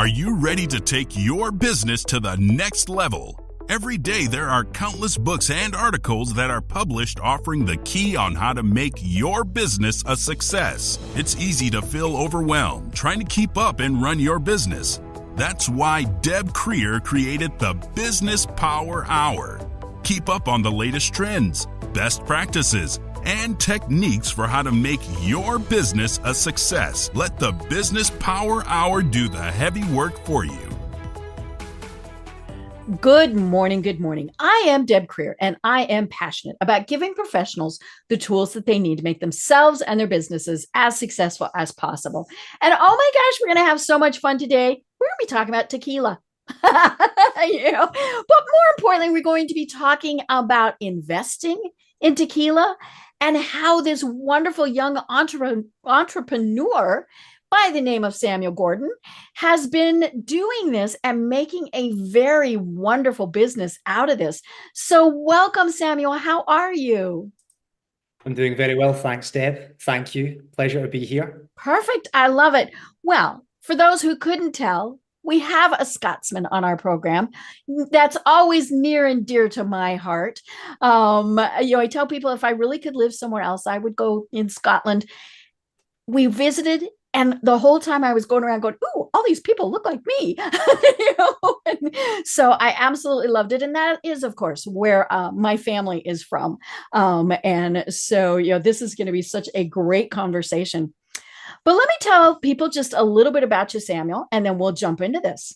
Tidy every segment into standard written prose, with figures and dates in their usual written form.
Are you ready to take your business to the next level? Every day there are countless books and articles that are published offering the key on how to make your business a success. It's easy to feel overwhelmed trying to keep up and run your business. That's why Deb Krier created the Business Power Hour. Keep up on the latest trends, best practices, and techniques for how to make your business a success. Let the Business Power Hour do the heavy work for you. Good morning. Good morning. I am Deb Krier, and I am passionate about giving professionals the tools that they need to make themselves and their businesses as successful as possible. And oh my gosh, we're going to have so much fun today. We're going to be talking about tequila. But more importantly, we're going to be talking about investing in tequila and how this wonderful young entrepreneur by the name of Samuel Gordon has been doing this and making a very wonderful business out of this. So welcome, Samuel. How are you? I'm doing very well. Thanks, Deb. Thank you. Pleasure to be here. Perfect. I love it. Well, for those who couldn't tell, we have a Scotsman on our program. That's always near and dear to my heart. I tell people if I really could live somewhere else, I would go in Scotland. We visited, and the whole time I was going around going, "Ooh, all these people look like me." And so I absolutely loved it. And that is, of course, where my family is from. And so, this is going to be such a great conversation. But let me tell people just a little bit about you, Samuel, and then we'll jump into this.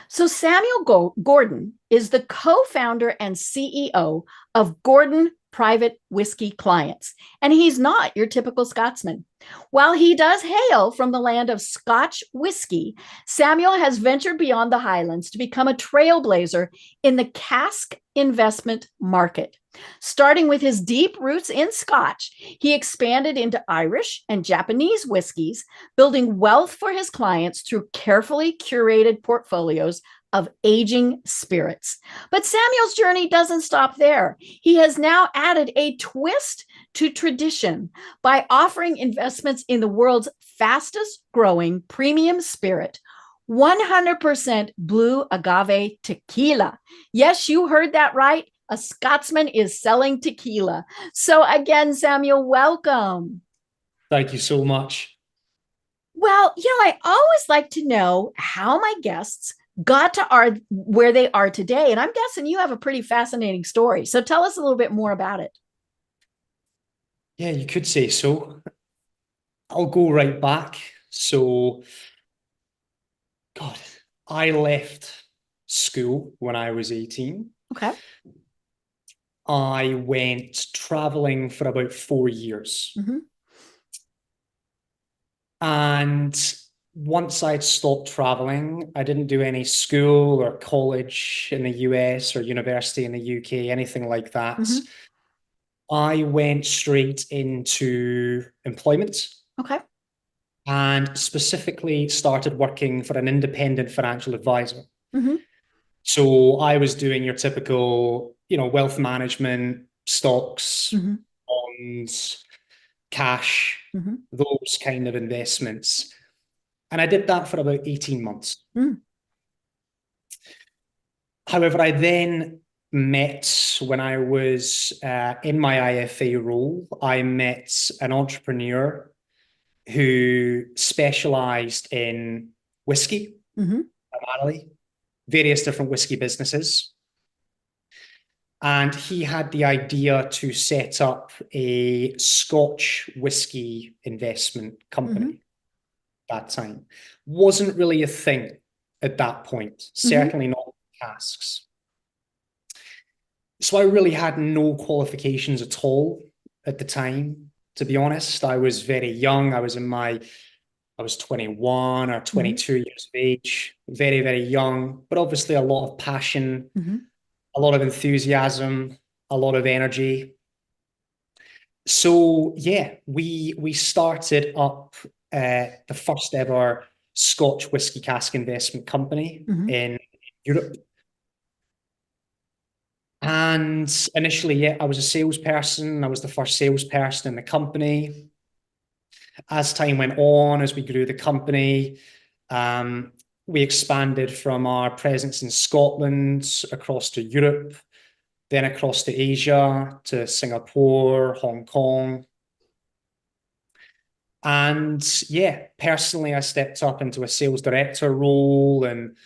So Samuel Gordon is the co-founder and CEO of Gordon Private Whisky Clients, and he's not your typical Scotsman. While he does hail from the land of Scotch whiskey, Samuel has ventured beyond the Highlands to become a trailblazer in the cask investment market. Starting with his deep roots in Scotch, he expanded into Irish and Japanese whiskeys, building wealth for his clients through carefully curated portfolios of aging spirits. But Samuel's journey doesn't stop there. He has now added a twist to tradition by offering investments in the world's fastest growing premium spirit, 100% blue agave tequila. Yes, you heard that right. A Scotsman is selling tequila. So again, Samuel, welcome. Thank you so much. Well, I always like to know how my guests got to where they are today. And I'm guessing you have a pretty fascinating story. So tell us a little bit more about it. Yeah, you could say so. I'll go right back. So, I left school when I was 18. Okay. I went traveling for about 4 years. Mm-hmm. And once I'd stopped traveling, I didn't do any school or college in the US or university in the UK, anything like that. Mm-hmm. I went straight into employment. Okay. And specifically started working for an independent financial advisor. Mm-hmm. So I was doing your typical, wealth management, stocks, Mm-hmm. bonds, cash, Mm-hmm. those kind of investments. And I did that for about 18 months. Mm. However, I then met, when I was in my IFA role, I met an entrepreneur who specialized in whiskey, Mm-hmm. primarily, various different whiskey businesses. And he had the idea to set up a Scotch whiskey investment company. Mm-hmm. That time. Wasn't really a thing at that point, certainly mm-hmm. not casks. So I really had no qualifications at all at the time, to be honest. I was very young. I was 21 or 22 mm-hmm. years of age, very, very young, but obviously a lot of passion, mm-hmm. a lot of enthusiasm, a lot of energy. So yeah, we started up the first ever Scotch whiskey cask investment company mm-hmm. in Europe. And initially, I was a salesperson. I was the first salesperson in the company. As time went on, as we grew the company, we expanded from our presence in Scotland across to Europe, then across to Asia, to Singapore, Hong Kong. And yeah, personally, I stepped up into a sales director role and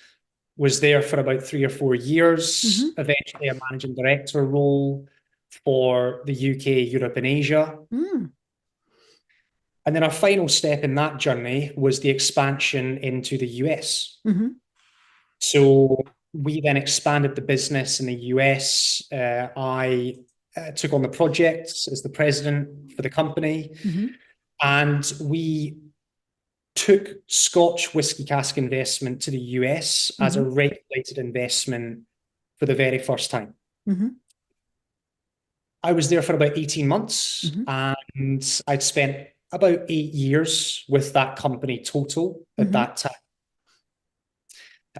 was there for about 3 or 4 years, eventually a managing director role for the UK, Europe, and Asia. And then our final step in that journey was the expansion into the US. So we then expanded the business in the US. I took on the project as the president for the company. And we took Scotch whiskey cask investment to the US as a regulated investment for the very first time. I was there for about 18 months and I'd spent about 8 years with that company total at that time.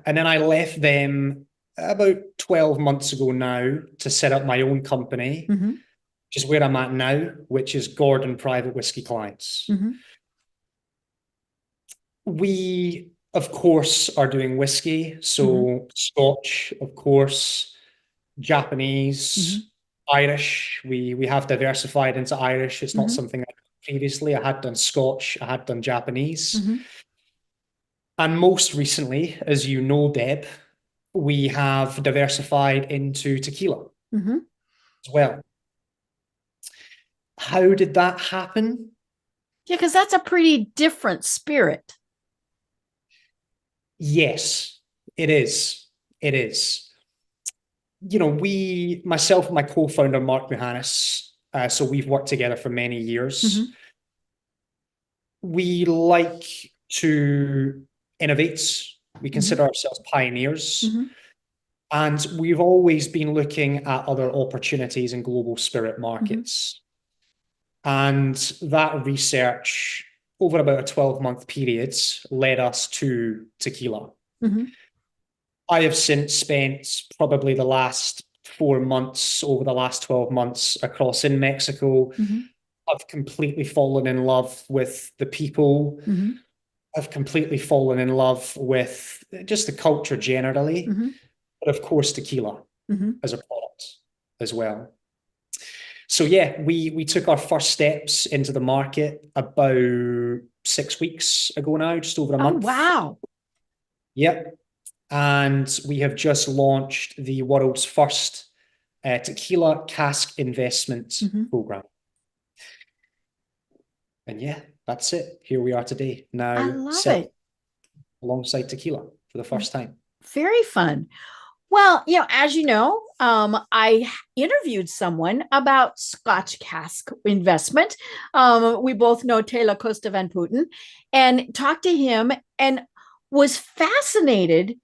And then I left them about 12 months ago now to set up my own company, which is where I'm at now, which is Gordon Private Whisky Clients. We, of course, are doing whiskey. So Scotch, of course, Japanese, Irish. We have diversified into Irish. It's not something I did previously. I had done Scotch, I had done Japanese. And most recently, as you know, Deb, we have diversified into tequila as well. How did that happen? Yeah, because that's a pretty different spirit. Yes, it is. It is. You know, myself and my co-founder, Mark Johannes, so we've worked together for many years. We like to innovate. We consider ourselves pioneers. And we've always been looking at other opportunities in global spirit markets. And that research over about a 12-month period led us to tequila. I have since spent probably the last 4 months, over the last 12 months across in Mexico. I've completely fallen in love with the people. I've completely fallen in love with just the culture generally, but of course tequila as a product as well. So yeah, we took our first steps into the market about 6 weeks ago now, just over a month. Oh, wow. Yep. And we have just launched the world's first tequila cask investment program. And yeah, that's it. Here we are today. Now, I love it. Alongside tequila for the first time. Very fun. Well, as you know, I interviewed someone about Scotch cask investment. We both know Taylor Costa Van Putten, and talked to him and was fascinated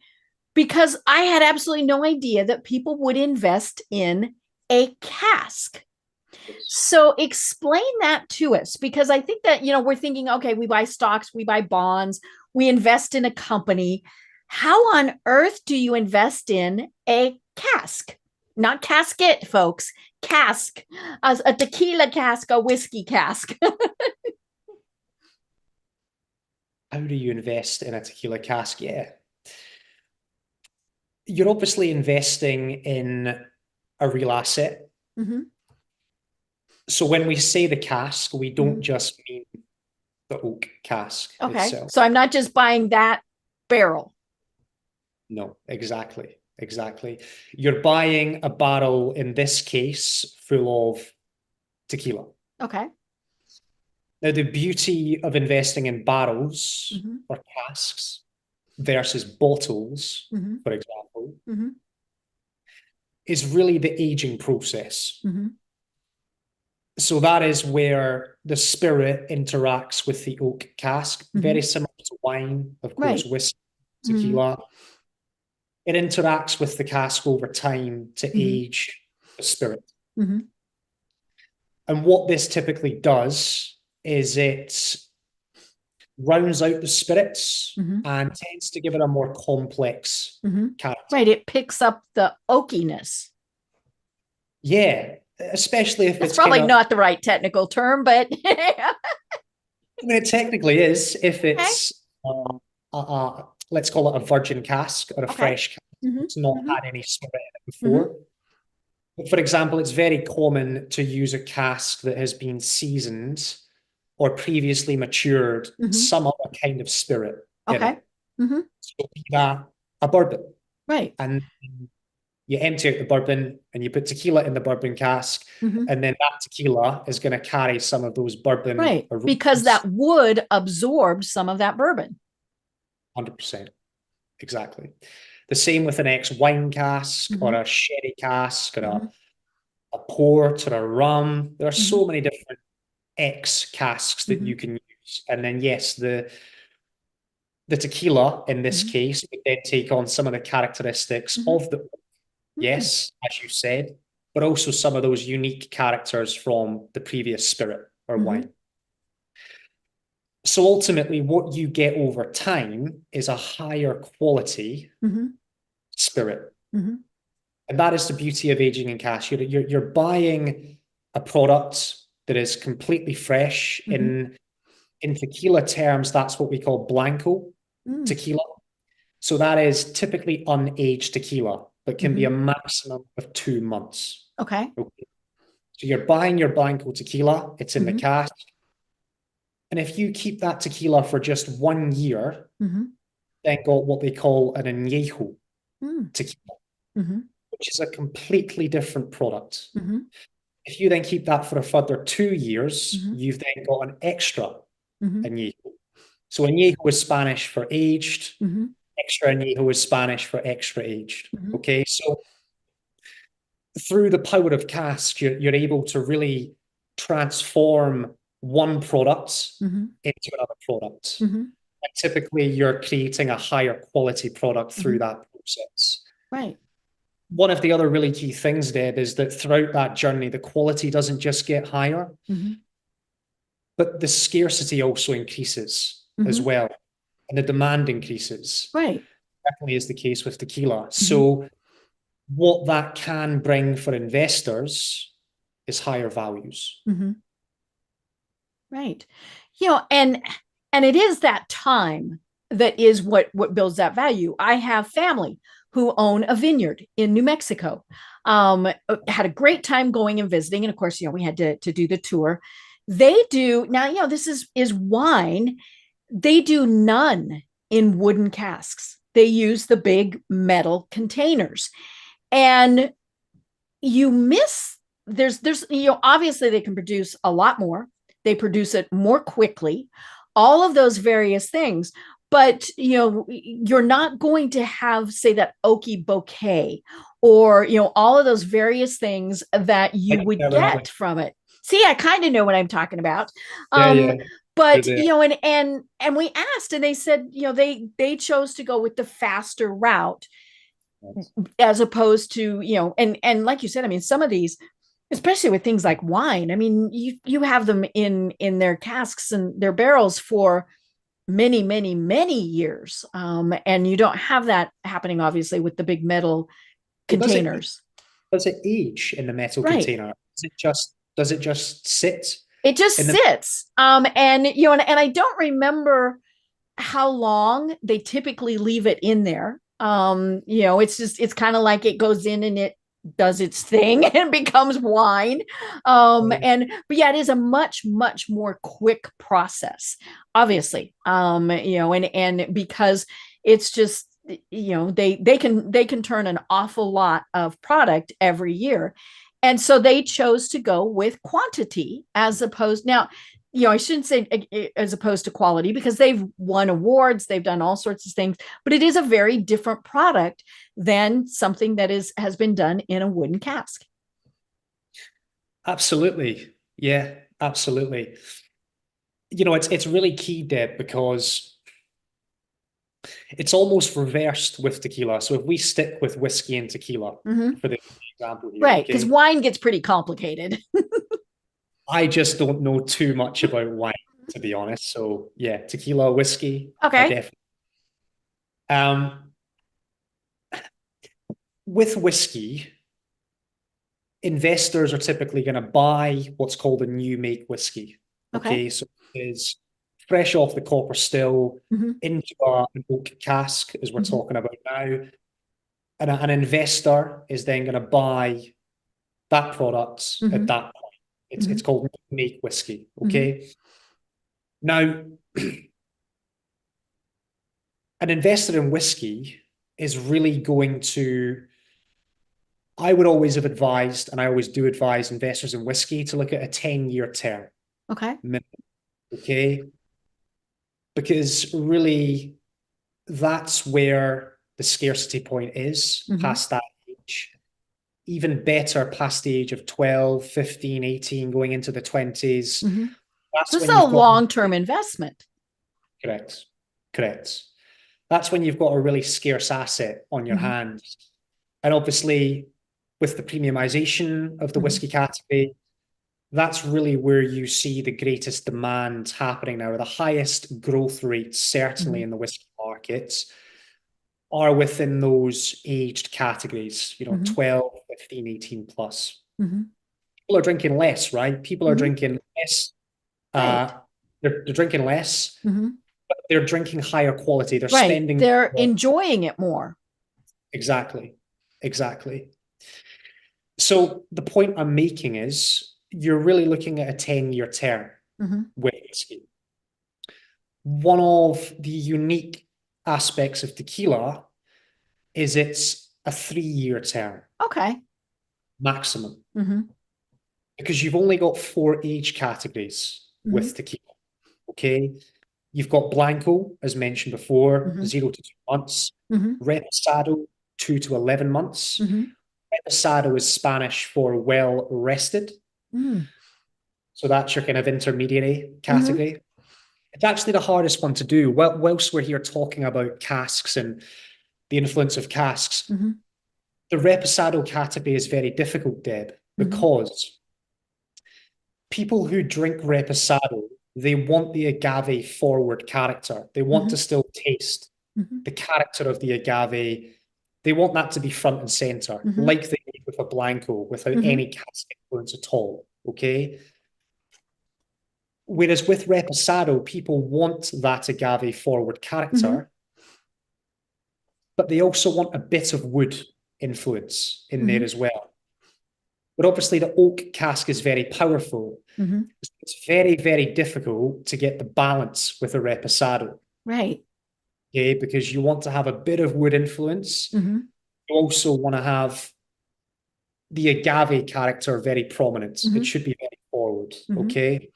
because I had absolutely no idea that people would invest in a cask. So explain that to us, because I think that, we're thinking, okay, we buy stocks, we buy bonds, we invest in a company. How on earth do you invest in a cask? Not casket, folks. Cask. A tequila cask, a whiskey cask. How do you invest in a tequila cask? Yeah. You're obviously investing in a real asset. So when we say the cask, we don't just mean the oak cask itself. So I'm not just buying that barrel. No, exactly. You're buying a barrel, in this case, full of tequila. Okay. Now, the beauty of investing in barrels or casks versus bottles, for example, is really the aging process. So that is where the spirit interacts with the oak cask, very similar to wine, of course, whiskey, tequila. It interacts with the cask over time to age the spirit. And what this typically does is it rounds out the spirits and tends to give it a more complex character. Right, it picks up the oakiness. Yeah, especially if it's probably not the right technical term, but I mean, it technically is if it's let's call it a virgin cask or a fresh cask. It's not had any spirit in it before. But for example, it's very common to use a cask that has been seasoned or previously matured some other kind of spirit in it. So be that a bourbon. Right. And you empty out the bourbon and you put tequila in the bourbon cask, and then that tequila is going to carry some of those bourbon aromas. Because that wood absorbed some of that bourbon. 100%. Exactly. The same with an ex-wine cask or a sherry cask or a port or a rum. There are so many different ex-casks that you can use. And then, yes, the tequila in this case would then take on some of the characteristics of the yes, as you said, but also some of those unique characters from the previous spirit or wine. So ultimately, what you get over time is a higher quality spirit. And that is the beauty of aging in cask. You're buying a product that is completely fresh. In tequila terms, that's what we call blanco tequila. So that is typically unaged tequila, but can be a maximum of 2 months. Okay. So you're buying your blanco tequila, it's in the cask. And if you keep that tequila for just 1 year, then got what they call an añejo tequila, which is a completely different product. If you then keep that for a further 2 years, you've then got an extra añejo. So añejo is Spanish for aged. Extra añejo is Spanish for extra aged. Okay, so through the power of cask, you're able to really transform one product into another product. And typically, you're creating a higher quality product through that process. Right. One of the other really key things, Deb, is that throughout that journey, the quality doesn't just get higher, but the scarcity also increases as well. And the demand increases. Right. Definitely is the case with tequila. So what that can bring for investors is higher values. Right. And it is that time that is what builds that value. I have family who own a vineyard in New Mexico. Had a great time going and visiting. And of course, we had to do the tour. They do now, this is wine. They do none in wooden casks. They use the big metal containers. And there's obviously they can produce a lot more. They produce it more quickly, all of those various things. But, you're not going to have, say, that oaky bouquet or, all of those various things that you would get from it. See, I kind of know what I'm talking about. But, and we asked and they said, they chose to go with the faster route as opposed to, and like you said, some of these, especially with things like wine, you have them in their casks and their barrels for many, many, many years. And you don't have that happening, obviously, with the big metal containers. Does it age in the metal container? Does it just sit? It just sits. And I don't remember how long they typically leave it in there. It's kind of like it goes in and it does its thing and becomes wine. But it is a much, much more quick process, obviously. And because it's just, they can turn an awful lot of product every year. And so they chose to go with quantity as opposed now, I shouldn't say as opposed to quality because they've won awards, they've done all sorts of things, but it is a very different product than something that has been done in a wooden cask. Absolutely. Yeah, absolutely. It's really key, Deb, because it's almost reversed with tequila. So if we stick with whiskey and tequila for the example here, right? Because wine gets pretty complicated. I just don't know too much about wine, to be honest. So yeah, tequila, whiskey. Okay. With whiskey, investors are typically going to buy what's called a new make whiskey. Okay. So it is fresh off the copper still Mm-hmm. into an oak cask, as we're talking about now. And an investor is then going to buy that product at that point. It's called make whiskey. Okay. Now, an investor in whiskey is really going to, I would always have advised, and I always do advise investors in whiskey to look at a 10-year term. Okay. Okay. Because really, that's where the scarcity point is past that age. Even better past the age of 12, 15, 18, going into the 20s. That's So it's when a you've got long-term investment. Correct. That's when you've got a really scarce asset on your hands. And obviously, with the premiumization of the whiskey category, that's really where you see the greatest demand happening now, or the highest growth rates, certainly in the whiskey markets, are within those aged categories, 12, 15, 18 plus. People are drinking less, right? People are drinking less. They're drinking less, but they're drinking higher quality. They're spending. They're enjoying it more. Exactly. So the point I'm making is you're really looking at a 10-year term with whiskey. One of the unique aspects of tequila is it's a 3-year term. Okay. Maximum. Because you've only got 4 age categories with tequila. Okay. You've got Blanco, as mentioned before, 0 to 2 months. Reposado, 2 to 11 months. Reposado is Spanish for well rested. So that's your kind of intermediary category. It's actually the hardest one to do. Whilst we're here talking about casks and the influence of casks, the Reposado category is very difficult, Deb, because people who drink Reposado, they want the agave forward character. They want to still taste the character of the agave. They want that to be front and center, like they did with a Blanco, without any cask influence at all. Okay. Whereas with Reposado, people want that agave forward character, but they also want a bit of wood influence in there as well. But obviously the oak cask is very powerful. It's very, very difficult to get the balance with a Reposado. Right. Okay, because you want to have a bit of wood influence. You also want to have the agave character very prominent. It should be very forward. Okay.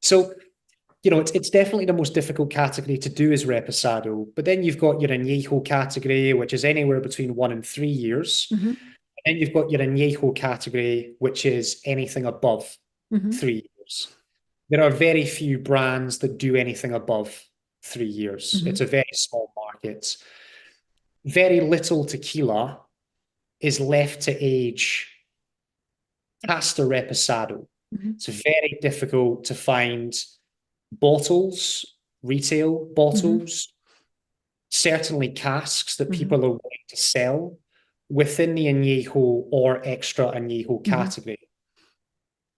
So, it's definitely the most difficult category to do is Reposado. But then you've got your Añejo category, which is anywhere between 1 and 3 years. And then you've got your Añejo category, which is anything above 3 years. There are very few brands that do anything above 3 years. It's a very small market. Very little tequila is left to age past a Reposado. It's very difficult to find bottles, retail bottles, certainly casks that people are willing to sell within the Añejo or extra Añejo category.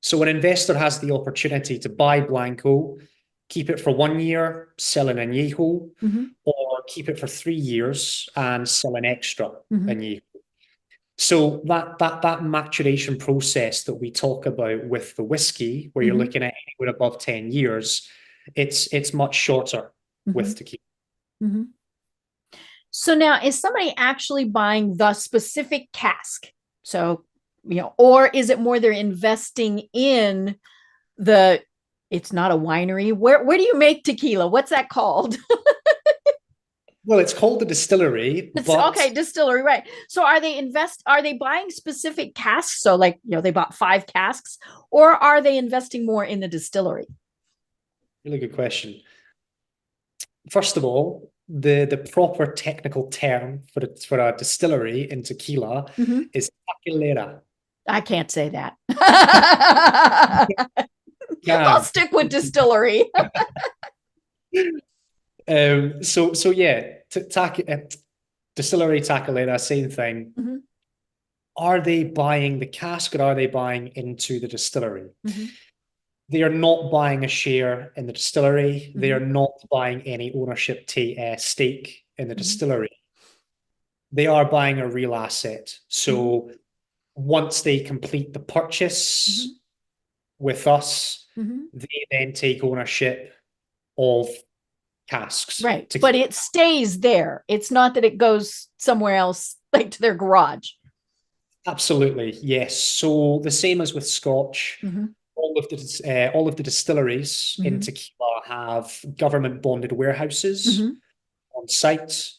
So an investor has the opportunity to buy Blanco, keep it for 1 year, sell an Añejo, or keep it for 3 years and sell an extra Añejo. So that maturation process that we talk about with the whiskey, where you're looking at anywhere above 10 years, it's much shorter with tequila. So now, is somebody actually buying the specific cask? So, or is it more they're investing in it's not a winery. Where do you make tequila? What's that called? Well, it's called the distillery. Okay, distillery, right. So are they buying specific casks? So like, they bought 5 casks, or are they investing more in the distillery? Really good question. First of all, the proper technical term for a distillery in tequila is tequilera. I can't say that. Yeah. I'll stick with distillery. So yeah, distillery tequilera, same thing. Are they buying the cask or are they buying into the distillery? They are not buying a share in the distillery. They Mhm. are not buying any ownership stake in the Mhm. distillery. They are buying a real asset. So once they complete the purchase Mhm. with us, Mhm. they then take ownership of casks. Right. But it stays there. It's not that it goes somewhere else, like to their garage. Absolutely, yes. So the same as with Scotch, Mhm. all of the distilleries in Mhm. tequila have government bonded warehouses Mhm. on site.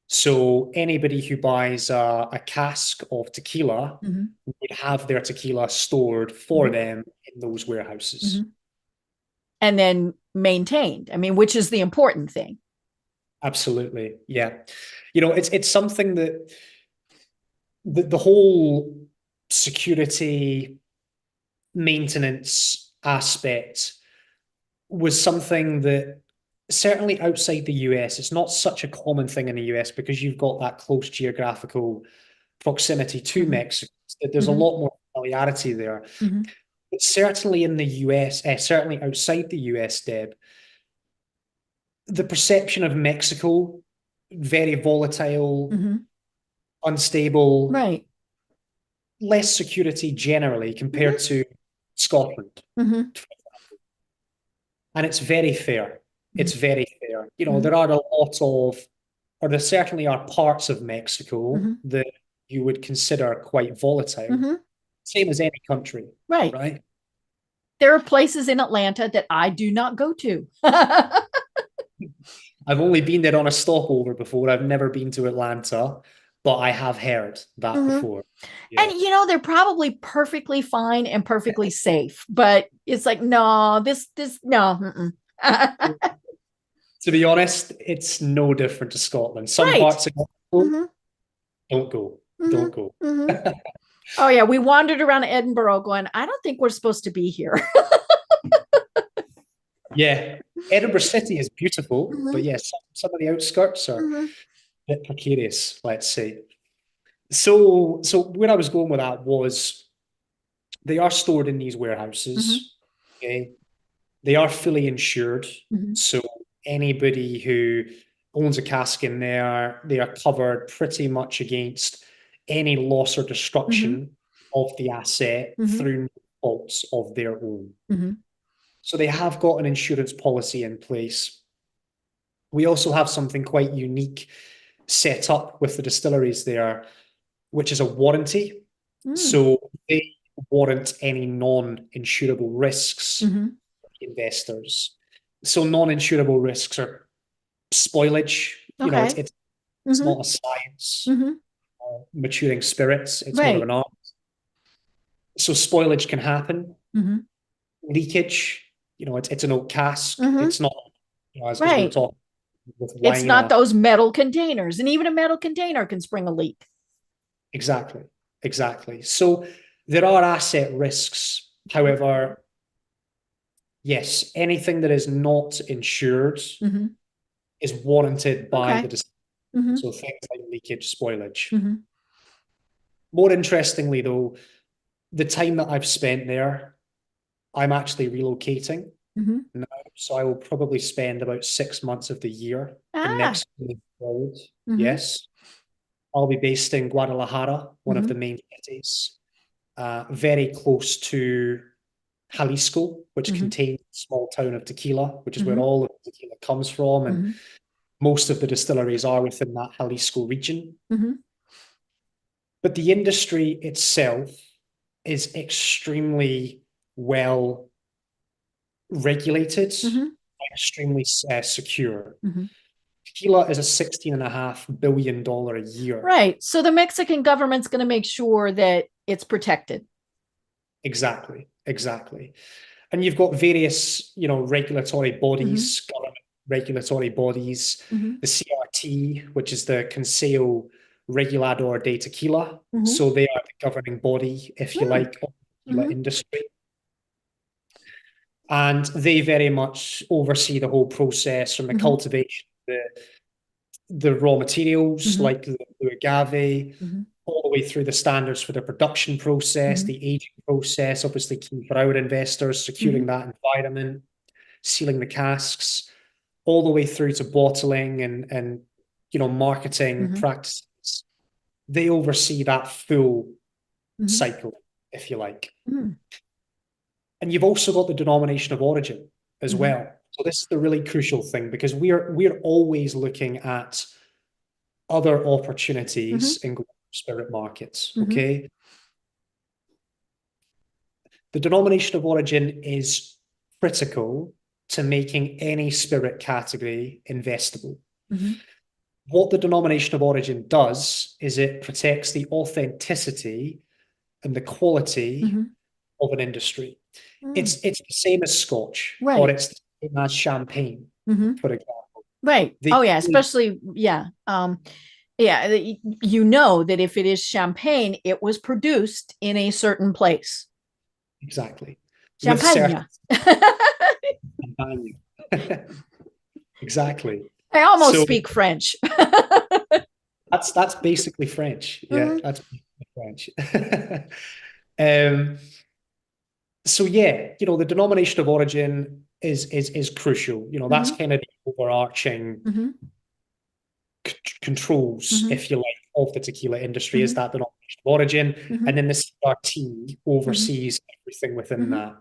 So anybody who buys a cask of tequila Mhm. would have their tequila stored for Mhm. them in those warehouses. Mhm. And then maintained. I mean, which is the important thing. Absolutely, yeah. It's something that the whole security maintenance aspect was something that certainly outside the US, it's not such a common thing in the US because you've got that close geographical proximity to Mhm. Mexico. There's a Mhm. lot more familiarity there. Mhm. But certainly in the US, certainly outside the US, Deb, the perception of Mexico, very volatile, Mhm. unstable, Right. less security generally compared Mhm. to Scotland. Mhm. And it's very fair. Mhm. It's very fair. Mhm. There are a lot of, or there certainly are parts of Mexico Mhm. that you would consider quite volatile, Mhm. same as any country, Right. right? There are places in Atlanta that I do not go to. I've only been there on a stopover before. I've never been to Atlanta, but I have heard that Mhm. before. Yeah. And they're probably perfectly fine and perfectly safe, but it's like, no, no. To be honest, it's no different to Scotland. Some Right. parts of Mexico, Hmm. don't go, Hmm. don't go. Hmm. Oh yeah, we wandered around Edinburgh going, I don't think we're supposed to be here. Yeah, Edinburgh City is beautiful, but Hmm. yes, some of the outskirts are Hmm. a bit precarious, let's say. So where I was going with that was they are stored in these Hmm. warehouses. Okay, they are fully insured, Hmm. so anybody who owns a cask in there, they are covered pretty much against any loss or Hmm. destruction of the asset Hmm. through no faults of their own. Hmm. So they have got an insurance policy in place. We also have something quite unique set up with the distilleries there, which is a warranty. Hmm. So they warrant any non-insurable risks Hmm. for the investors. So non-insurable risks are spoilage. Okay. It's Hmm. not a science. Hmm. Maturing spirits, it's more of Right. an art. So spoilage can happen. Hmm. Leakage, it's an oak cask. Hmm. It's not, as we were Right. talking with It's wine. not those metal containers, and even a metal container can spring a leak. Exactly, exactly. So there are asset risks. However, yes, anything that is not insured Hmm. is warranted by Okay. the Hmm. so things like leakage, spoilage. Hmm. More interestingly, though, the time that I've spent there, I'm actually relocating Hmm. now, so I will probably spend about 6 months of the year in Ah. Mexico moving forward. Hmm. Yes, I'll be based in Guadalajara, one of Hmm. the main cities, very close to Jalisco, which Hmm. contains a small town of Tequila, which is where Hmm. all of the tequila comes from, and Hmm. most of the distilleries are within that Jalisco region. Hmm. But the industry itself is extremely well regulated, Hmm. extremely secure. Hmm. Tequila is a $16.5 billion a year. Right. So the Mexican government's going to make sure that it's protected. Exactly, exactly. And you've got various, regulatory Hmm. bodies, government regulatory bodies, Hmm. the CRT, which is the Consejo Regulador de Tequila. Hmm. So they are the governing body, if you like, of the tequila Hmm. industry. And they very much oversee the whole process from the Hmm. cultivation, the raw materials Hmm. like the agave, Hmm. all the way through the standards for the production process, the aging process, obviously key for our investors, securing that environment, sealing the casks, all the way through to bottling and marketing practices. They oversee that full cycle, if you like. And you've also got the denomination of origin as well. So this is the really crucial thing, because we're always looking at other opportunities in global spirit markets. Okay. The denomination of origin is critical to making any spirit category investable. What the denomination of origin does is it protects the authenticity and the quality of an industry. It's the same as Scotch, or it's the same as champagne, for example. Right. Especially, you know that if it is champagne, it was produced in a certain place. Exactly. Champagne. Exactly. I almost speak French. That's basically French. Yeah, that's basically French. So yeah, the denomination of origin is crucial. That's kind of the overarching controls, if you like, of the tequila industry, is that denomination of origin, and then the CRT oversees everything within that.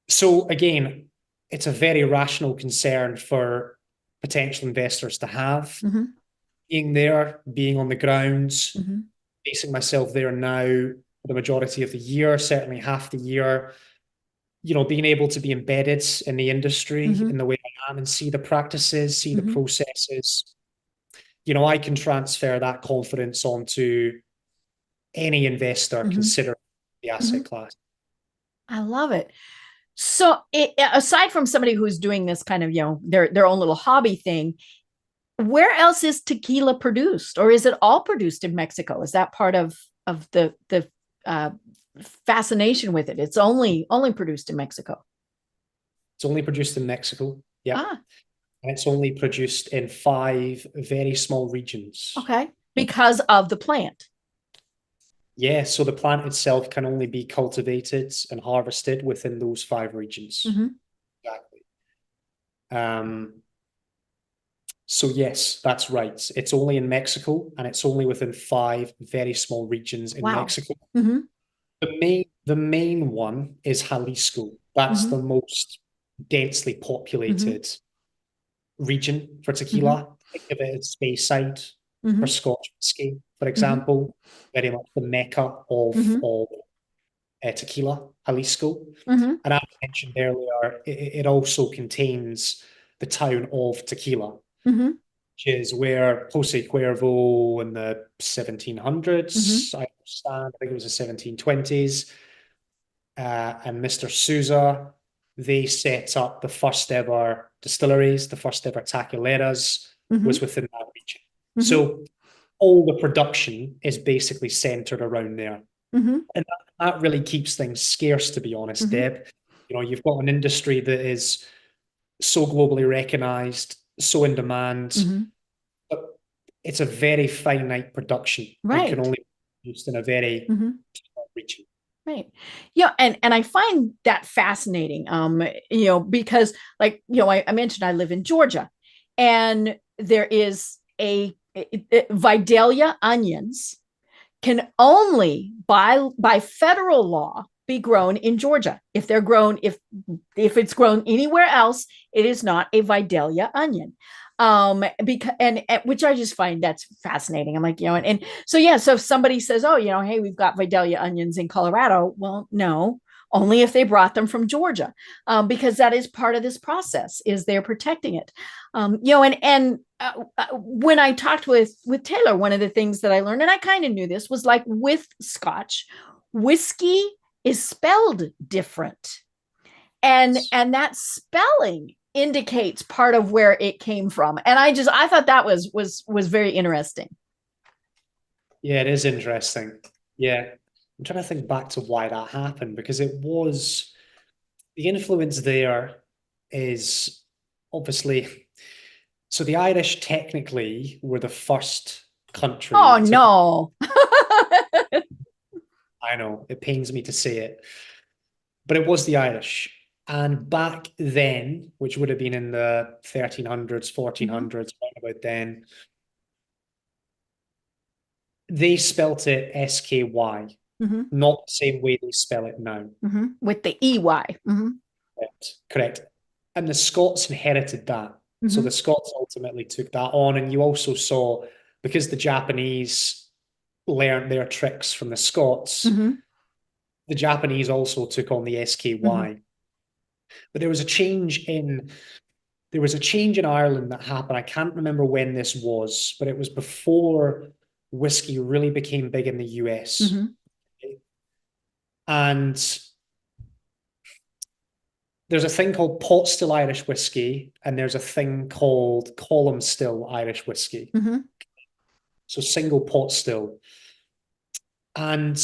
So again, it's a very rational concern for potential investors to have. Being there, being on the ground, basing myself there now for the majority of the year, certainly half the year, being able to be embedded in the industry in the way I am and see the practices, see the processes. I can transfer that confidence onto any investor considering the asset class. I love it. So aside from somebody who's doing this kind of, their own little hobby thing, where else is tequila produced, or is it all produced in Mexico? Is that part of the fascination with it? It's only produced in Mexico. It's only produced in Mexico. Yeah. And it's only produced in 5 very small regions. Okay. Because of the plant. Yeah. So the plant itself can only be cultivated and harvested within those 5 regions. Exactly. So yes, that's right. It's only in Mexico, and it's only within 5 very small regions in Mexico. The main one is Jalisco. That's the most densely populated region for tequila. Think of it as Speyside for Scotch whiskey, for example. Very much the mecca of tequila, Jalisco. And as I mentioned earlier, it also contains the town of Tequila, which is where Jose Cuervo in the 1700s, I understand, I think it was the 1720s, and Mr. Souza, they set up the first ever distilleries, the first ever taquileras was within that region. So all the production is basically centered around there. And that really keeps things scarce, to be honest, Deb. You've got an industry that is so globally recognized, so in demand, but it's a very finite production. Right. It can only be used in a very small region. Right. Yeah. And I find that fascinating, because like, I mentioned I live in Georgia, and there is a Vidalia onions can only by federal law be grown in Georgia. If they're grown, if it's grown anywhere else, it is not a Vidalia onion. Because and which I just find that's fascinating. I'm like, and so so if somebody says, oh, hey, we've got Vidalia onions in Colorado, well, no, only if they brought them from Georgia, because that is part of this process, is they're protecting it. When I talked with Taylor, one of the things that I learned, and I kind of knew this, was like with Scotch, whiskey is spelled different, and that spelling indicates part of where it came from. And I thought that was very interesting. Yeah, it is interesting. Yeah. I'm trying to think back to why that happened, because it was the influence there is obviously, so the Irish technically were the first country. Oh, no. I know, it pains me to say it, but it was the Irish. And back then, which would have been in the 1300s, 1400s, right about then, they spelt it SKY, not the same way they spell it now. With the EY. Correct. And the Scots inherited that. So the Scots ultimately took that on. And you also saw, because the Japanese learned their tricks from the Scots, the Japanese also took on the SKY. But there was a change in Ireland that happened. I can't remember when this was, but it was before whiskey really became big in the US. And there's a thing called pot still Irish whiskey, and there's a thing called column still Irish whiskey. So single pot still. And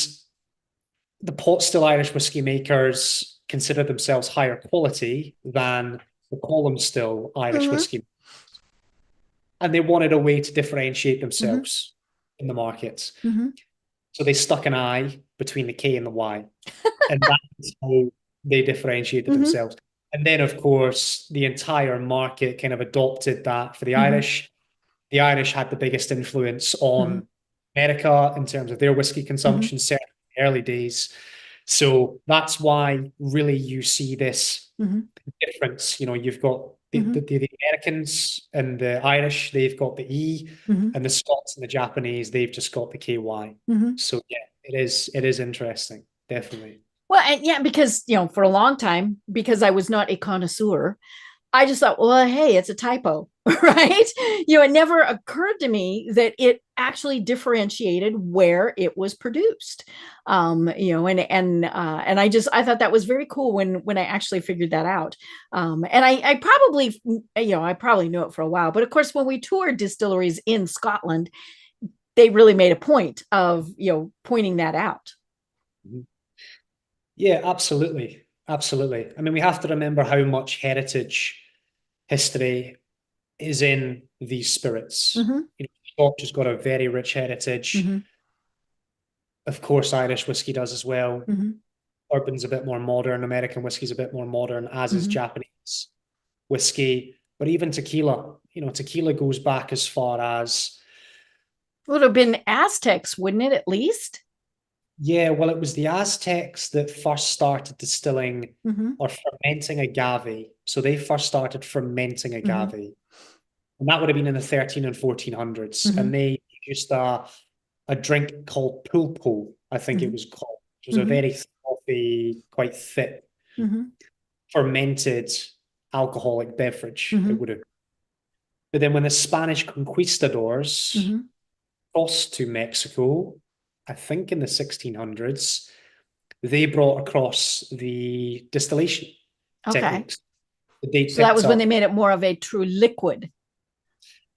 the pot still Irish whiskey makers consider themselves higher quality than the column still Irish whiskey. And they wanted a way to differentiate themselves in the market. So they stuck an I between the K and the Y. And that's how they differentiated themselves. And then, of course, the entire market kind of adopted that for the Irish. The Irish had the biggest influence on America in terms of their whiskey consumption, certainly in the early days. So that's why really you see this difference. You know, you've got the Americans and the Irish, they've got the E, and the Scots and the Japanese, they've just got the KY. So yeah, it is interesting, definitely. Well, and yeah, because, you know, for a long time, because I was not a connoisseur, I just thought, well, hey, it's a typo, right? You know, it never occurred to me that it actually differentiated where it was produced. You know, and I thought that was very cool when I actually figured that out. And I probably, you know, I probably knew it for a while, but of course, when we toured distilleries in Scotland, they really made a point of, you know, pointing that out. Yeah, absolutely. Absolutely. I mean, we have to remember how much heritage history is in these spirits. You know, Scotch has got a very rich heritage. Of course, Irish whiskey does as well. Bourbon's a bit more modern. American whiskey's a bit more modern, as is Japanese whiskey. But even tequila, you know, tequila goes back as far as... Would have been Aztecs, wouldn't it, at least? Yeah, well, it was the Aztecs that first started distilling or fermenting agave. So they first started fermenting agave. And that would have been in the 13 and 1400s. And they used a drink called pulpo, I think it was called, which was a very frothy, quite thick, fermented alcoholic beverage. It would have. But then when the Spanish conquistadors crossed to Mexico, I think in the 1600s, they brought across the distillation techniques. So that was when they made it more of a true liquid.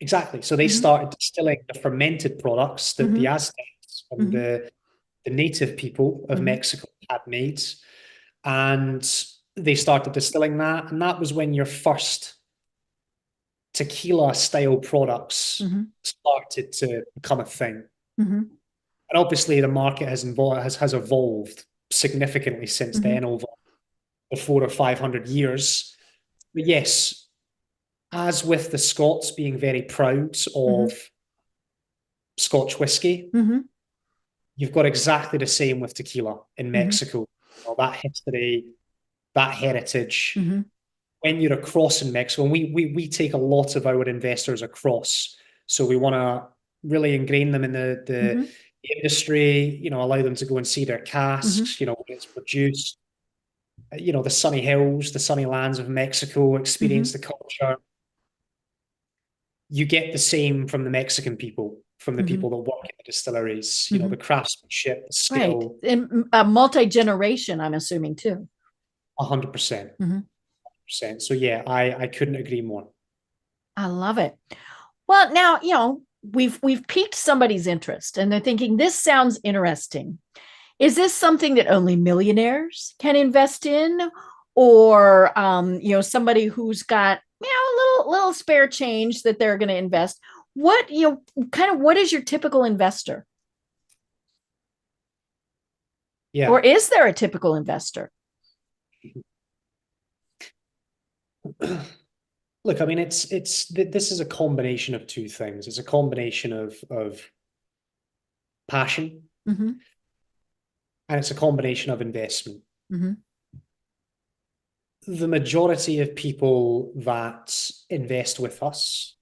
Exactly. So they started distilling the fermented products that the Aztecs and the native people of Mexico had made. And they started distilling that. And that was when your first tequila style products started to become a thing. And obviously, the market has evolved significantly since then, over the 400 or 500 years. But yes, as with the Scots being very proud of Scotch whiskey, you've got exactly the same with tequila in Mexico. You know, that history, that heritage. When you're across in Mexico, and we take a lot of our investors across, so we want to really ingrain them in the industry, you know, allow them to go and see their casks, you know, when it's produced, you know, the sunny hills, the sunny lands of Mexico, experience the culture. You get the same from the Mexican people, from the people that work in the distilleries, you know, the craftsmanship, the skill. Right. And multi-generation, I'm assuming, too. 100%. So yeah, I couldn't agree more. I love it. Well, now, you know, we've piqued somebody's interest and they're thinking, this sounds interesting. Is this something that only millionaires can invest in? Or, you know, somebody who's got, you know, a little spare change that they're going to invest? what, kind of what is your typical investor? Yeah. Or is there a typical investor? Look, I mean, this is a combination of two things. It's a combination of passion, Mm-hmm. and it's a combination of investment. Mm-hmm. The majority of people that invest with us,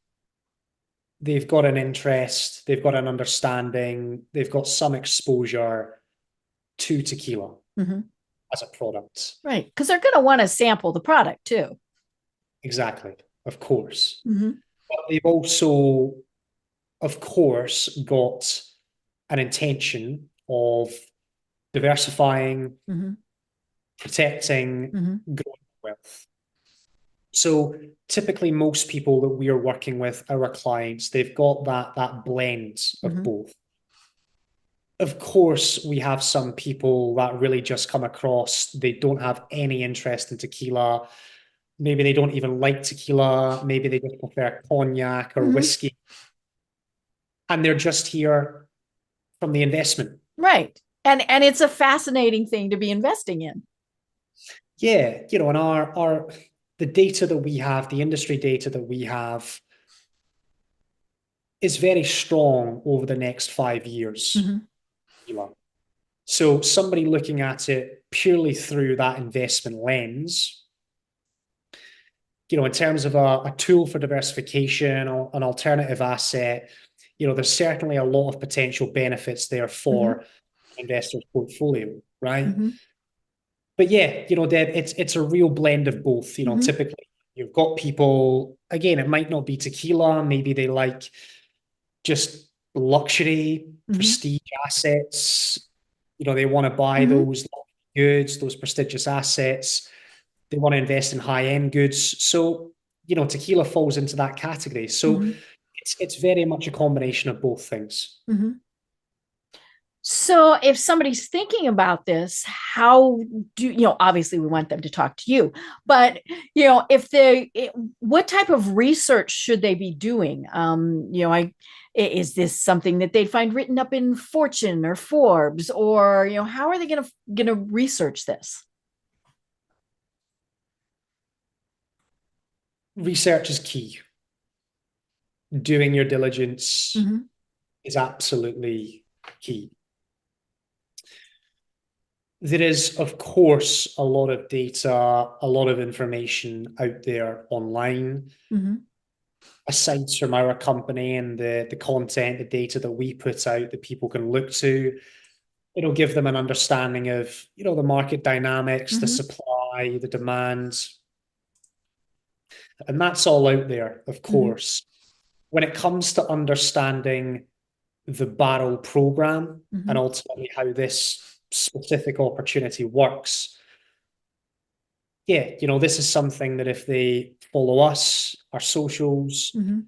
they've got an interest, they've got an understanding, they've got some exposure to tequila Mm-hmm. as a product. Right. Because they're going to want to sample the product too. Exactly, of course. Mm-hmm. But they've also, of course, got an intention of diversifying, Mm-hmm. protecting, Mm-hmm. growing wealth. So typically most people that we are working with, our clients, they've got that blend of Mm-hmm. both. Of course, we have some people that really just come across, they don't have any interest in tequila. Maybe they don't even like tequila. Maybe they just prefer cognac or Mm-hmm. whiskey. And they're just here from the investment. Right. And it's a fascinating thing to be investing in. Yeah, and our the data that we have, the industry data that we have, is very strong over the next 5 years. Mm-hmm. So somebody looking at it purely through that investment lens, in terms of a tool for diversification or an alternative asset, there's certainly a lot of potential benefits there for investors' portfolio, right? Mm-hmm. But yeah, Deb, it's a real blend of both. Mm-hmm. Typically you've got people, again, it might not be tequila, maybe they like just luxury, prestige assets. They want to buy those goods, those prestigious assets. They want to invest in high-end goods. So, tequila falls into that category. So it's very much a combination of both things. Mm-hmm. So if somebody's thinking about this, how do obviously we want them to talk to you, but what type of research should they be doing? Is this something that they'd find written up in Fortune or Forbes, or how are they gonna research this? Research is key. Doing your diligence is absolutely key. There is, of course, a lot of data, a lot of information out there online. Aside from our company and the content, the data that we put out that people can look to, it'll give them an understanding of, the market dynamics, the supply, the demand. And that's all out there, of course. When it comes to understanding the barrel program and ultimately how this specific opportunity works, yeah, this is something that if they follow us, our socials, go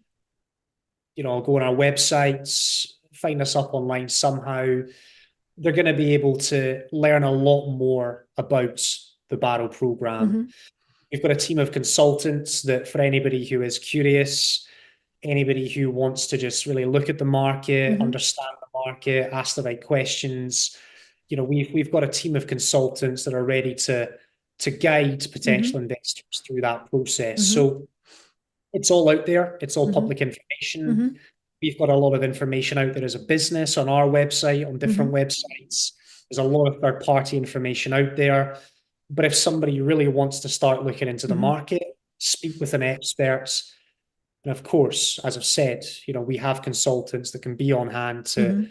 on our websites, find us up online somehow, they're going to be able to learn a lot more about the barrel program. We've got a team of consultants that, for anybody who is curious, anybody who wants to just really look at the market, understand the market, ask the right questions, we've got a team of consultants that are ready to guide potential investors through that process. So it's all out there. It's all public information. We've got a lot of information out there as a business on our website, on different websites. There's a lot of third-party information out there. But if somebody really wants to start looking into the market, speak with an expert. And of course, as I've said, we have consultants that can be on hand to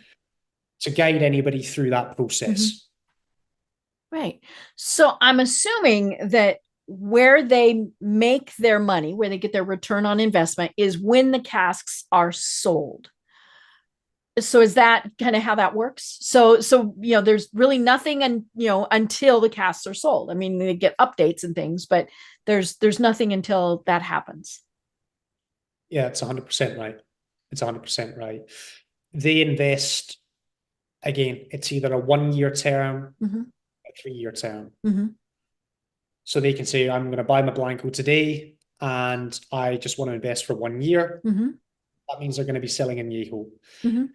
guide anybody through that process. Right. So I'm assuming that where they make their money, where they get their return on investment, is when the casks are sold. So is that kind of how that works? So there's really nothing until the casks are sold. I mean, they get updates and things, but there's nothing until that happens. Yeah, it's 100% right. It's 100% right. They invest, again, it's either a 1-year term, a 3-year term. So they can say, I'm going to buy my Blanco today and I just want to invest for 1 year. that means they're going to be selling añejo. Mm-hmm.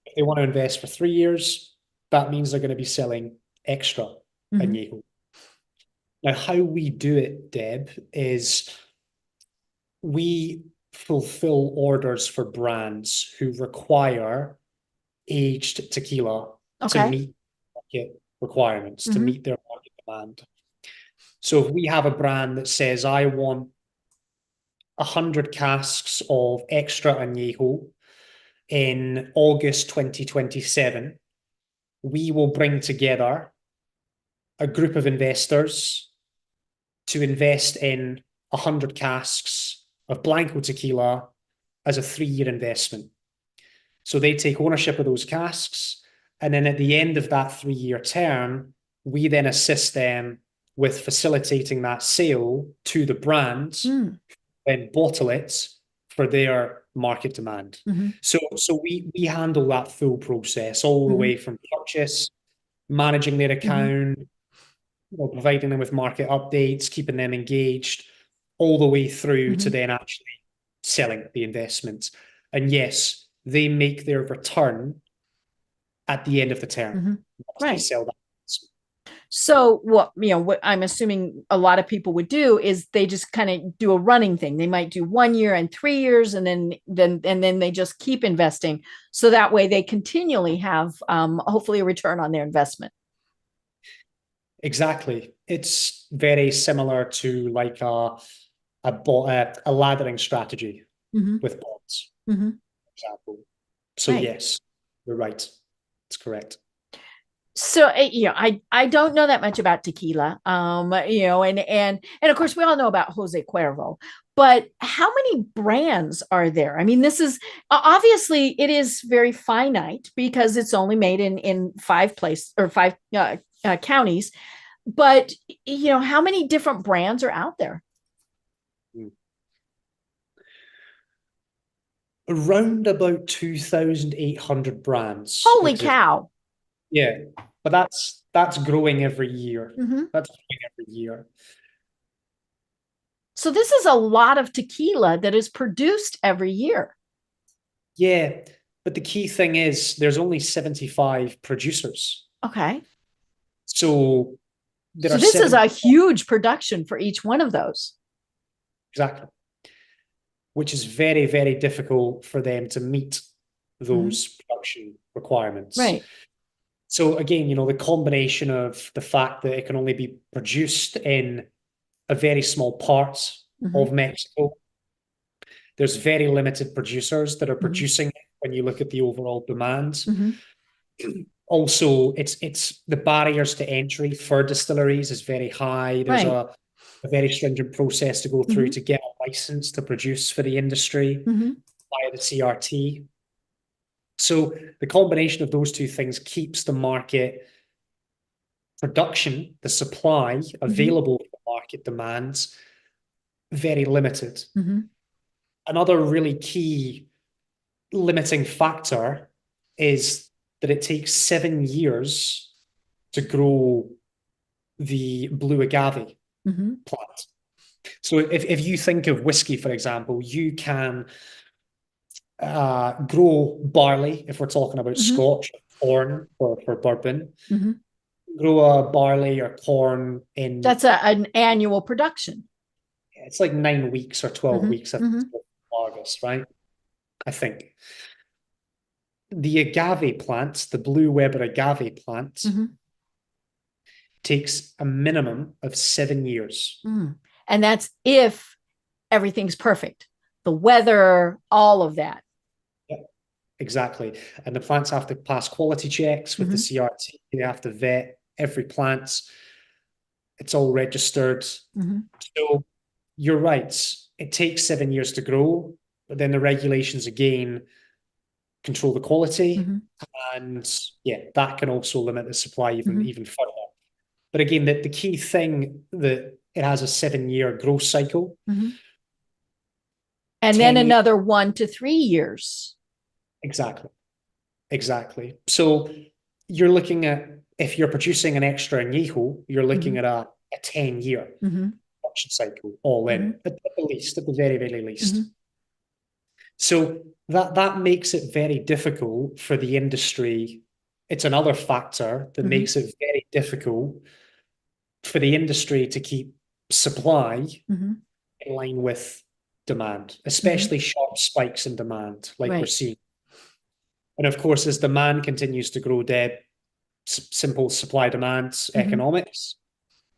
If they want to invest for 3 years, that means they're going to be selling extra añejo. Now, how we do it, Deb, is we fulfill orders for brands who require aged tequila to meet market requirements, to meet their market demand. So if we have a brand that says, I want 100 casks of extra añejo in August 2027, we will bring together a group of investors to invest in 100 casks of Blanco tequila as a 3-year investment. So they take ownership of those casks, and then at the end of that 3-year term, we then assist them with facilitating that sale to the brands, then bottle it for their market demand. So we handle that full process all the way from purchase, managing their account, providing them with market updates, keeping them engaged, all the way through to then actually selling the investment. And yes, they make their return at the end of the term. Right. They sell that. So what I'm assuming a lot of people would do is they just kind of do a running thing. They might do 1 year and 3 years, and then they just keep investing. So that way they continually have hopefully a return on their investment. Exactly. It's very similar to like a laddering strategy with bonds, for example. So yes, you're right. It's correct. So, I don't know that much about tequila, and of course we all know about Jose Cuervo, but how many brands are there? I mean, this is obviously it is very finite because it's only made in 5 counties, but how many different brands are out there? Around about 2,800 brands. Holy cow. Yeah, but that's growing every year. That's growing every year. So this is a lot of tequila that is produced every year. Yeah, but the key thing is there's only 75 producers. Okay. So this is a huge production for each one of those. Exactly. Which is very, very difficult for them to meet those production requirements. Right. So again, the combination of the fact that it can only be produced in a very small part of Mexico, there's very limited producers that are producing it when you look at the overall demand. Also, it's the barriers to entry for distilleries is very high. There's a very stringent process to go through to get a license to produce for the industry via the CRT. So the combination of those two things keeps the market production, the supply available for market demands, very limited. Another really key limiting factor is that it takes 7 years to grow the blue agave plant. So if you think of whiskey, for example, you can grow barley, if we're talking about Scotch, corn for bourbon, grow a barley or corn in... That's an annual production. It's like 9 weeks or 12 weeks after August, right? I think. The agave plant, the Blue Weber agave plant, takes a minimum of 7 years. And that's if everything's perfect. The weather, all of that. Yeah, exactly. And the plants have to pass quality checks with the CRT. They have to vet every plant. It's all registered. So you're right. It takes 7 years to grow, but then the regulations again control the quality. And yeah, that can also limit the supply even further. But again, the key thing that it has a 7-year growth cycle. And then another 1 to 3 years. Exactly. So you're looking at, if you're producing an extra añejo, you're looking at a 10-year production cycle all in, at the least, at the very, very least. So that makes it very difficult for the industry. It's another factor that makes it very difficult for the industry to keep supply in line with demand, especially sharp spikes in demand like we're Right. seeing. And of course, as demand continues to grow, Deb, simple supply demand economics,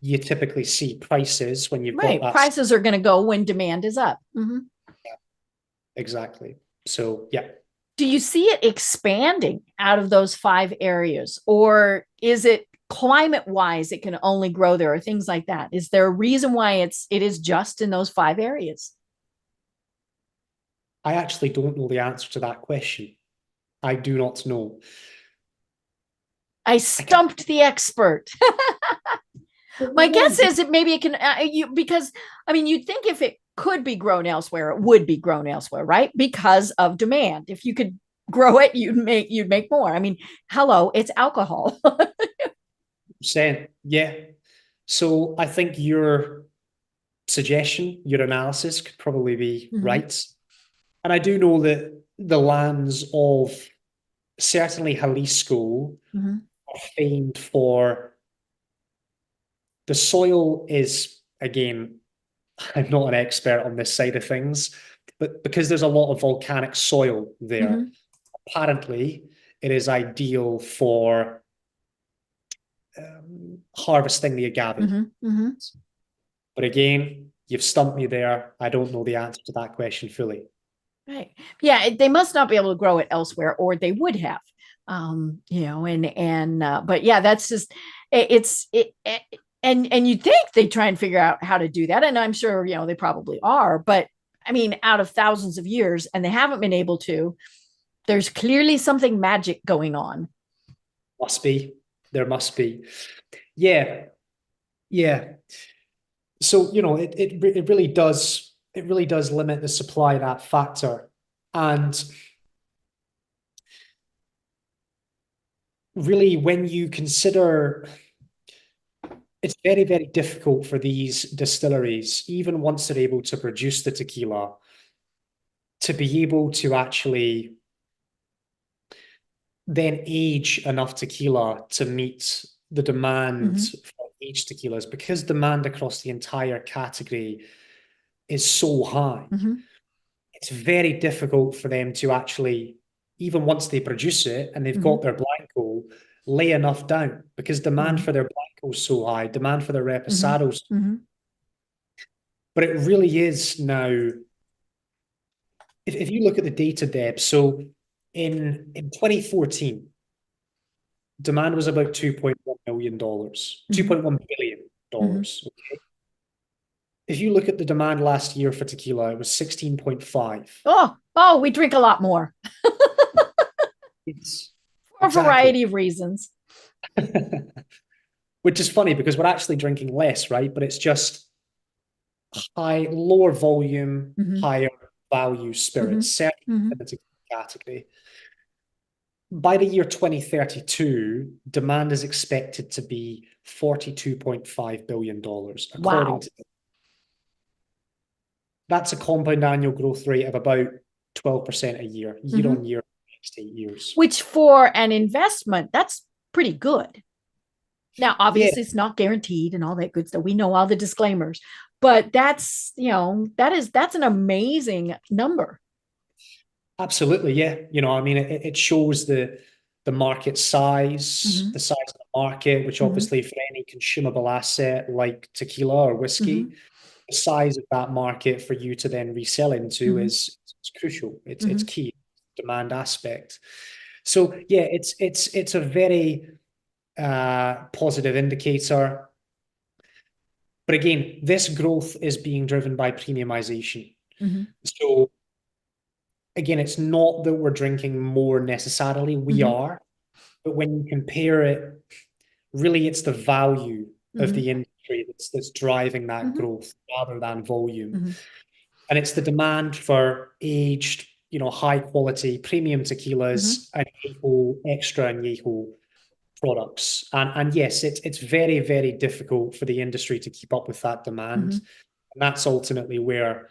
you typically see prices when you've got Right. that. Prices are going to go when demand is up. Exactly. So, yeah. Do you see it expanding out of those 5 areas, or is it climate wise it can only grow there, or things like that? Is there a reason why it is just in those 5 areas? I actually don't know the answer to that question. I do not know. I stumped the expert. My guess is that maybe it can because I mean you'd think if it could be grown elsewhere, it would be grown elsewhere, right? Because of demand. If you could grow it, you'd make more. I mean, hello, it's alcohol. Saying, yeah. So I think your suggestion, your analysis could probably be right. And I do know that the lands of certainly Jalisco are famed for the soil is, again, I'm not an expert on this side of things, but because there's a lot of volcanic soil there, apparently it is ideal for harvesting the agave. But again, you've stumped me there. I don't know the answer to that question fully. Right. Yeah, they must not be able to grow it elsewhere, or they would have. But yeah, that's just and you'd think they try and figure out how to do that, and I'm sure they probably are. But I mean, out of thousands of years, and they haven't been able to. There's clearly something magic going on. Must be. There must be. Yeah. Yeah. So, it really does limit the supply, that factor. And really, when you consider, it's very, very difficult for these distilleries, even once they're able to produce the tequila, to be able to actually then age enough tequila to meet the demand for aged tequilas, because demand across the entire category is so high. It's very difficult for them to actually, even once they produce it and they've got their Blanco, lay enough down, because demand for their Blanco is so high, demand for their Reposados. But it really is now, if you look at the data, Deb, so in 2014, demand was about $2.1 million, $2.1 billion. Okay. If you look at the demand last year for tequila, it was 16.5. Oh, we drink a lot more. It's for a variety of reasons. Which is funny because we're actually drinking less, right? But it's just lower volume, higher value spirits, certainly in the tequila category. By the year 2032, demand is expected to be $42.5 billion, according to. That's a compound annual growth rate of about 12% a year on year, next 8 years. Which for an investment, that's pretty good. Now, obviously, it's not guaranteed and all that good stuff. We know all the disclaimers, but that's an amazing number. Absolutely, yeah. I mean, it shows the market size, the size of the market, which obviously for any consumable asset like tequila or whiskey, the size of that market for you to then resell into is crucial. It's key, demand aspect. So yeah, it's a very positive indicator. But again, this growth is being driven by premiumization. So again, it's not that we're drinking more necessarily, we are, but when you compare it, really it's the value of the industry that's driving that growth rather than volume. And it's the demand for aged, high quality premium tequilas and extra añejo products. And yes, it's very, very difficult for the industry to keep up with that demand. And that's ultimately where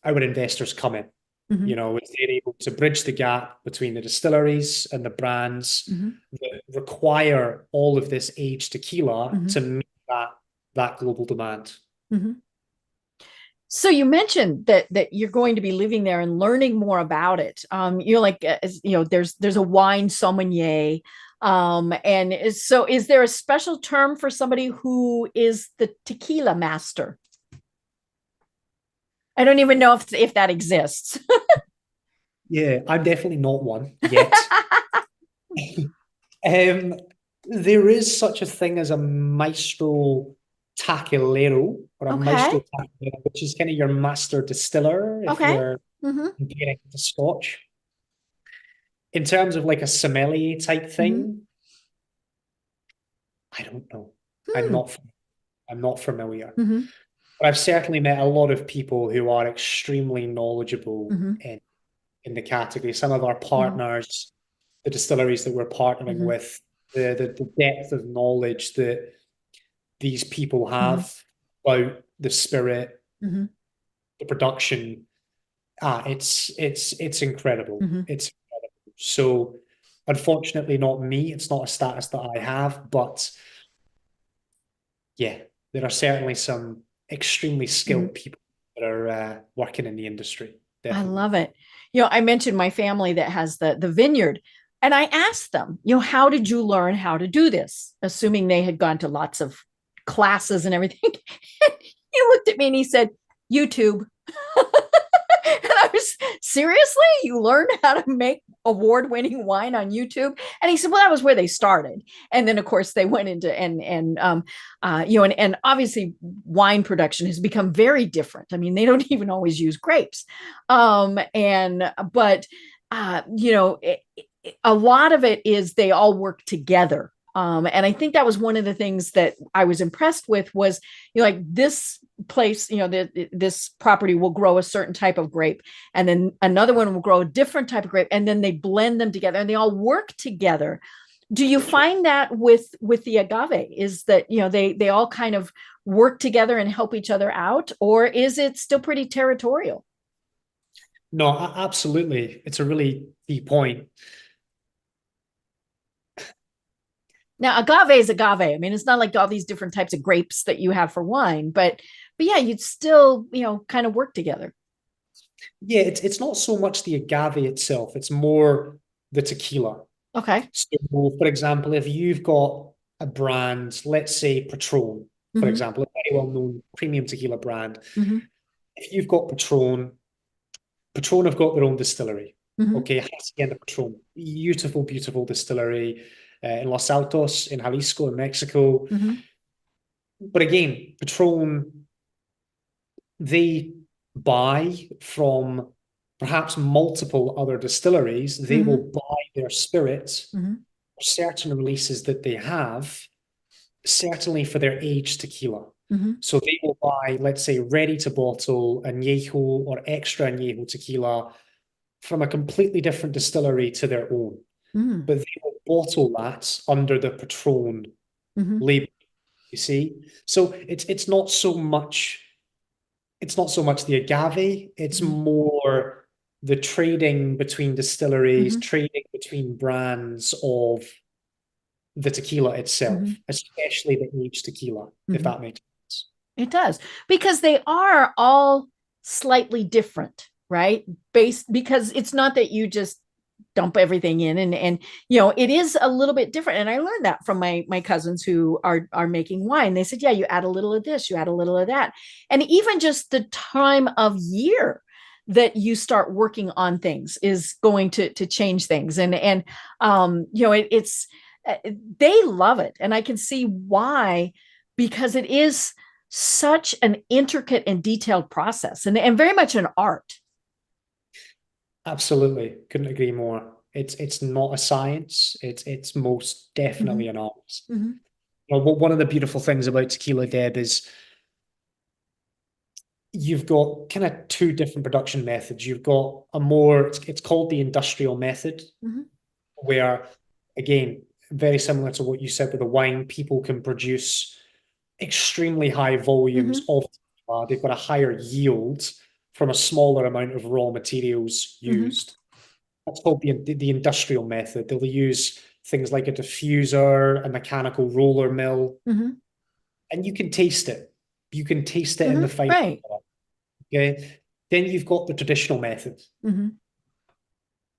our investors come in. You know, they're able to bridge the gap between the distilleries and the brands that require all of this aged tequila to meet that global demand. So you mentioned that you're going to be living there and learning more about it. You're like, there's a wine sommelier. And so is there a special term for somebody who is the tequila master? I don't even know if that exists. Yeah, I'm definitely not one yet. There is such a thing as a maestro taquilero or a maestro taquilero, which is kind of your master distiller if you're comparing it to Scotch. In terms of like a sommelier type thing, I don't know. I'm not familiar. But I've certainly met a lot of people who are extremely knowledgeable in the category. Some of our partners, the distilleries that we're partnering with, the depth of knowledge that these people have about the spirit, the production, it's incredible. It's incredible. So unfortunately not me. It's not a status that I have, but yeah, there are certainly some extremely skilled people that are working in the industry. Definitely. I love it. I mentioned my family that has the vineyard, and I asked them, how did you learn how to do this? Assuming they had gone to lots of classes and everything. He looked at me and he said, YouTube. And I was, seriously? You learned how to make award-winning wine on YouTube? And he said, well, that was where they started. And then of course they went into and obviously wine production has become very different. I mean, they don't even always use grapes. But a lot of it is they all work together. And I think that was one of the things that I was impressed with was, like this place, this property will grow a certain type of grape, and then another one will grow a different type of grape, and then they blend them together and they all work together. Do you find that with the agave is that, they all kind of work together and help each other out, or is it still pretty territorial? No, absolutely. It's a really key point. Now, agave is agave. I mean, it's not like all these different types of grapes that you have for wine, but yeah, you'd still, kind of work together. Yeah, it's not so much the agave itself, it's more the tequila. Okay. So, for example, if you've got a brand, let's say Patron, for example, a very well-known premium tequila brand. If you've got Patron have got their own distillery. Okay, Hacienda Patron, beautiful, beautiful distillery in Los Altos, in Jalisco, in Mexico. But again, Patron, they buy from perhaps multiple other distilleries. They will buy their spirits for certain releases that they have, certainly for their aged tequila. So they will buy, let's say, ready to bottle añejo or extra añejo tequila from a completely different distillery to their own. But they will bottle that under the Patron label, you see? So it's not so much the agave, it's more the trading between distilleries, trading between brands of the tequila itself, especially the aged tequila, if that makes sense. It does, because they are all slightly different, right? Because it's not that you just dump everything in and it is a little bit different. And I learned that from my cousins who are making wine. They said, yeah, you add a little of this, you add a little of that. And even just the time of year that you start working on things is going to change things. And it's they love it. And I can see why, because it is such an intricate and detailed process and very much an art. Absolutely. Couldn't agree more. It's not a science. It's most definitely an art. One of the beautiful things about tequila, Deb, is you've got kind of two different production methods. You've got it's called the industrial method, where, again, very similar to what you said with the wine, people can produce extremely high volumes of tequila. They've got a higher yield from a smaller amount of raw materials used. That's called the industrial method. They'll use things like a diffuser, a mechanical roller mill, and you can taste it. You can taste it in the final Right. product. Okay. Then you've got the traditional method,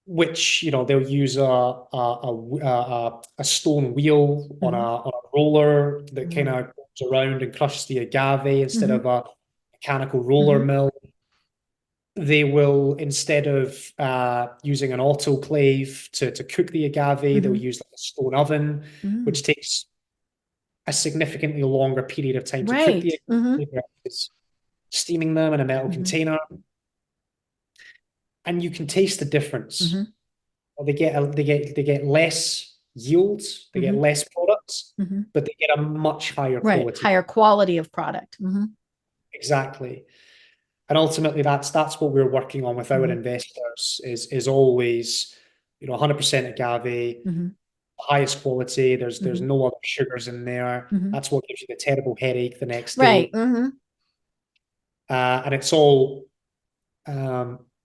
which, you know, they'll use a stone wheel on a roller that kind of goes around and crushes the agave instead of a mechanical roller mill. They will, instead of using an autoclave to cook the agave, they'll use like a stone oven, which takes a significantly longer period of time to cook the agave versus steaming them in a metal container. And you can taste the difference. They get less yields, they get less products, but they get a much higher quality. Higher quality of product. Exactly. And ultimately, that's what we're working on with our investors is always, you know, 100% agave, highest quality. There's no other sugars in there. That's what gives you the terrible headache the next day. And it's all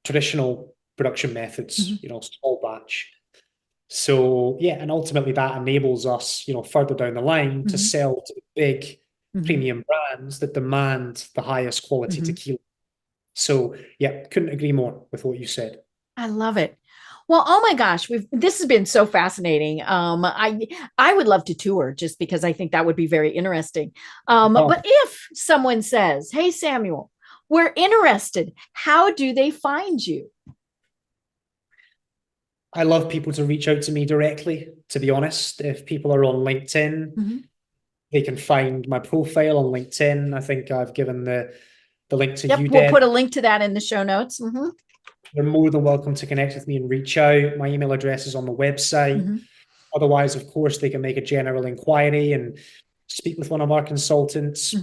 traditional production methods, you know, small batch. So yeah, and ultimately that enables us, you know, further down the line to sell to the big premium brands that demand the highest quality tequila. So yeah, couldn't agree more with what you said. I love it. Well, oh my gosh, this has been so fascinating. I would love to tour just because I think that would be very interesting. But if someone says, "Hey, Samuel, we're interested," how do they find you? I love people to reach out to me directly, to be honest. If people are on LinkedIn, they can find my profile on LinkedIn. I think I've given the link to you, We'll Deb. put a link to that in the show notes. They're more than welcome to connect with me and reach out. My email address is on the website. Otherwise, of course, they can make a general inquiry and speak with one of our consultants.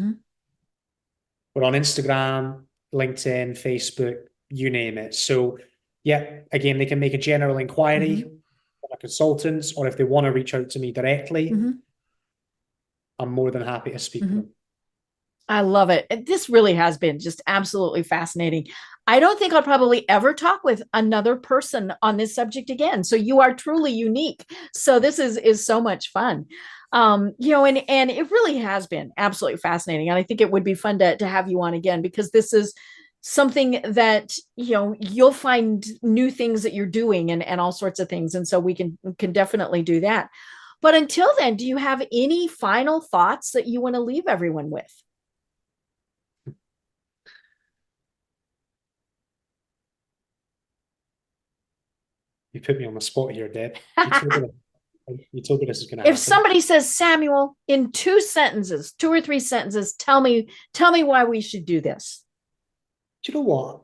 We're on Instagram, LinkedIn, Facebook, you name it. So yeah, again, they can make a general inquiry with our consultants, or if they want to reach out to me directly, I'm more than happy to speak with them. I love it. This really has been just absolutely fascinating. I don't think I'll probably ever talk with another person on this subject again. So you are truly unique. So this is so much fun. You know, and it really has been absolutely fascinating. And I think it would be fun to have you on again, because this is something that, you know, you'll find new things that you're doing and all sorts of things. And so we can definitely do that. But until then, do you have any final thoughts that you want to leave everyone with? You put me on the spot here, Deb. You told me this is going to happen. If somebody says, "Samuel, in 2 or 3 sentences, tell me why we should do this." Do you know what?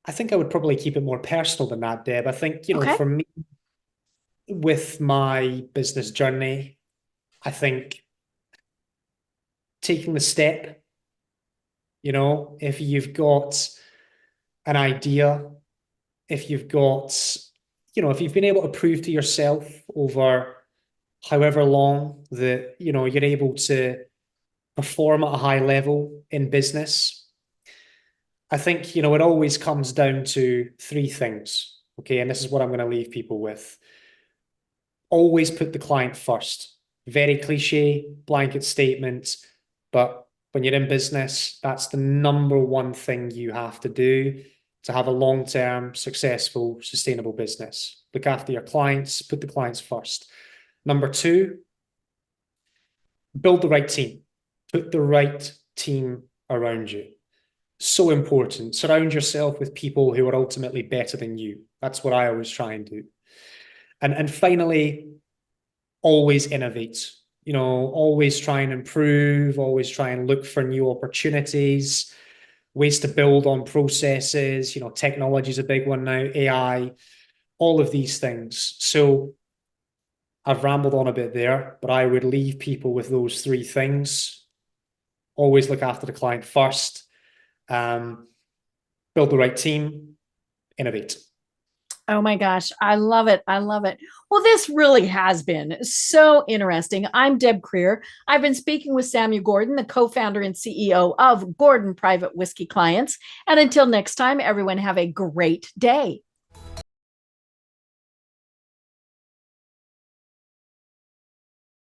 I think I would probably keep it more personal than that, Deb. I think, you know, for me, with my business journey, I think taking the step, you know, if you've got an idea, if you've got, you know, if you've been able to prove to yourself over however long that, you know, you're able to perform at a high level in business, I think, you know, it always comes down to 3 things. Okay. And this is what I'm going to leave people with. Always put the client first. Very cliche, blanket statement, but when you're in business, that's the number one thing you have to do to have a long-term, successful, sustainable business. Look after your clients, put the clients first. Number 2, build the right team. Put the right team around you. So important. Surround yourself with people who are ultimately better than you. That's what I always try and do. And finally, always innovate. You know, always try and improve, always try and look for new opportunities, ways to build on processes. You know, technology is a big one now, AI, all of these things. So I've rambled on a bit there, but I would leave people with those 3 things. Always look after the client first, build the right team, innovate. Oh my gosh, I love it. I love it. Well, this really has been so interesting. I'm Deb Krier. I've been speaking with Samuel Gordon, the co founder and CEO of Gordon Private Whiskey Clients. And until next time, everyone have a great day.